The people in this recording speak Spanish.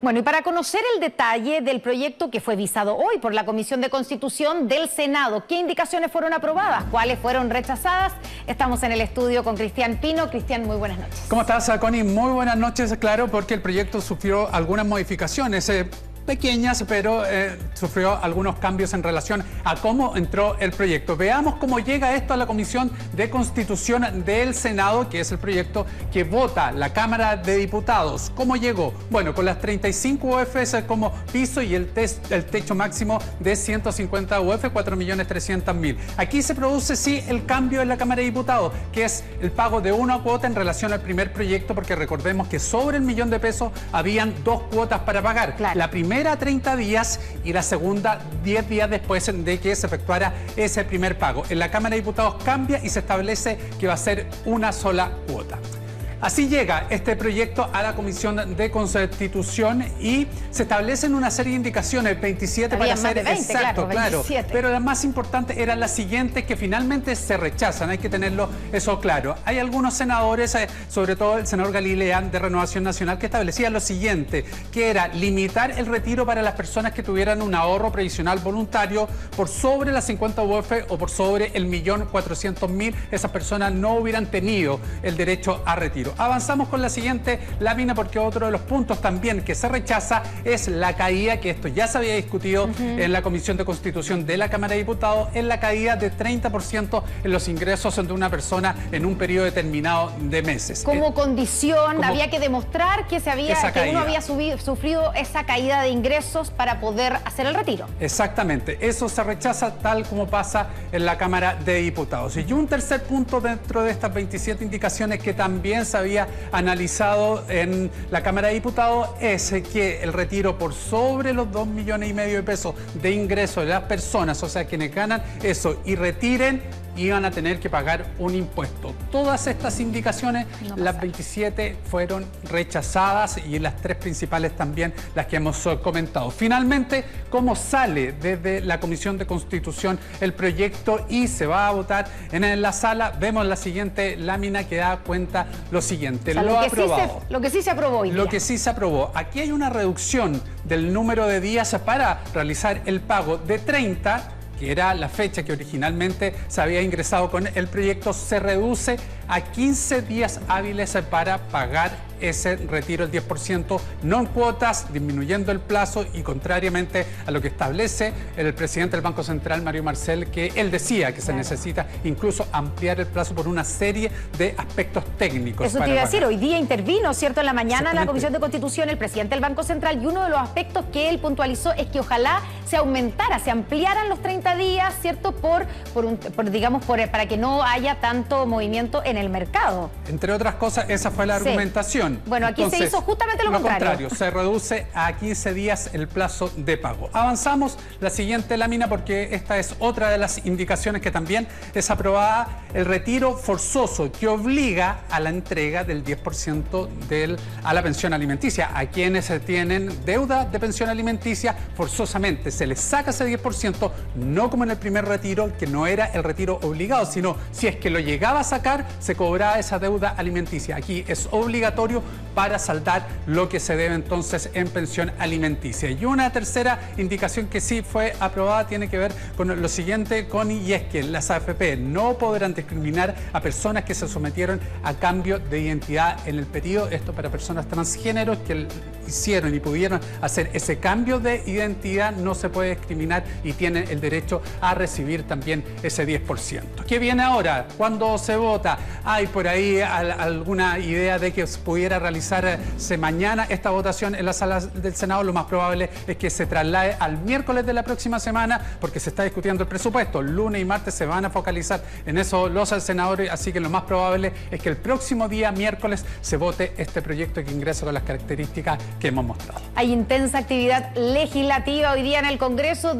Bueno, y para conocer el detalle del proyecto que fue visado hoy por la Comisión de Constitución del Senado, ¿qué indicaciones fueron aprobadas? ¿Cuáles fueron rechazadas? Estamos en el estudio con Cristian Pino. Cristian, muy buenas noches. ¿Cómo estás, Connie? Muy buenas noches, claro, porque el proyecto sufrió algunas modificaciones pequeñas, pero sufrió algunos cambios en relación a cómo entró el proyecto. Veamos cómo llega esto a la Comisión de Constitución del Senado, que es el proyecto que vota la Cámara de Diputados. ¿Cómo llegó? Bueno, con las 35 UFs como piso y el techo máximo de 150 UF, 4.300.000. Aquí se produce, sí, el cambio en la Cámara de Diputados, que es el pago de una cuota en relación al primer proyecto, porque recordemos que sobre el $1.000.000 habían dos cuotas para pagar. Claro. La primera 30 días y la segunda 10 días después de que se efectuara ese primer pago. En la Cámara de Diputados cambia y se establece que va a ser una sola cuota. Así llega este proyecto a la Comisión de Constitución y se establecen una serie de indicaciones, 27 para ser exacto, claro. Pero las más importantes eran las siguientes que finalmente se rechazan, hay que tenerlo eso claro. Hay algunos senadores, sobre todo el senador Galilea de Renovación Nacional, que establecía lo siguiente, que era limitar el retiro para las personas que tuvieran un ahorro previsional voluntario por sobre las 50 UF o por sobre el 1.400.000, esas personas no hubieran tenido el derecho a retiro. Avanzamos con la siguiente lámina porque otro de los puntos también que se rechaza es la caída, que esto ya se había discutido en la Comisión de Constitución de la Cámara de Diputados, en la caída de 30% en los ingresos de una persona en un periodo determinado de meses. Como condición, había que demostrar que uno había sufrido esa caída de ingresos para poder hacer el retiro. Exactamente, eso se rechaza tal como pasa en la Cámara de Diputados. Y un tercer punto dentro de estas 27 indicaciones que también se había analizado en la Cámara de Diputados es que el retiro por sobre los 2,5 millones de pesos de ingresos de las personas, o sea, quienes ganan eso y retiren, iban a tener que pagar un impuesto. Todas estas indicaciones, las 27 fueron rechazadas y las tres principales también las que hemos comentado. Finalmente, ¿cómo sale desde la Comisión de Constitución el proyecto y se va a votar en la sala? Vemos la siguiente lámina que da cuenta lo siguiente. O sea, lo que sí se aprobó hoy día. Lo que sí se aprobó. Aquí hay una reducción del número de días para realizar el pago de 30, que era la fecha que originalmente se había ingresado con el proyecto, se reduce a 15 días hábiles para pagar ese retiro, el 10%, no en cuotas, disminuyendo el plazo y contrariamente a lo que establece el presidente del Banco Central, Mario Marcel, que él decía que se necesita incluso ampliar el plazo por una serie de aspectos técnicos. Eso te iba a decir, hoy día intervino, ¿cierto?, en la mañana en la Comisión de Constitución el presidente del Banco Central y uno de los aspectos que él puntualizó es que ojalá se aumentara, se ampliaran los 30 días, ¿cierto?, para que no haya tanto movimiento en el mercado. Entre otras cosas, esa fue la argumentación. Bueno, aquí entonces, se hizo justamente lo contrario. Se reduce a 15 días el plazo de pago. Avanzamos la siguiente lámina porque esta es otra de las indicaciones que también es aprobada, el retiro forzoso que obliga a la entrega del 10% a la pensión alimenticia. A quienes tienen deuda de pensión alimenticia, forzosamente se les saca ese 10%, no como en el primer retiro, que no era el retiro obligado, sino si es que lo llegaba a sacar, se cobraba esa deuda alimenticia. Aquí es obligatorio para saldar lo que se debe entonces en pensión alimenticia. Y una tercera indicación que sí fue aprobada tiene que ver con lo siguiente, Connie, y es que las AFP no podrán discriminar a personas que se sometieron a cambio de identidad en el periodo, esto para personas transgéneros que hicieron y pudieron hacer ese cambio de identidad, no se puede discriminar y tienen el derecho a recibir también ese 10%. ¿Qué viene ahora? ¿Cuándo se vota? Hay por ahí alguna idea de que pudiera realizarse mañana esta votación en la sala del Senado. Lo más probable es que se traslade al miércoles de la próxima semana porque se está discutiendo el presupuesto. Lunes y martes se van a focalizar en eso los senadores, así que lo más probable es que el próximo día, miércoles, se vote este proyecto que ingresa con las características que hemos mostrado. Hay intensa actividad legislativa hoy día en el Congreso.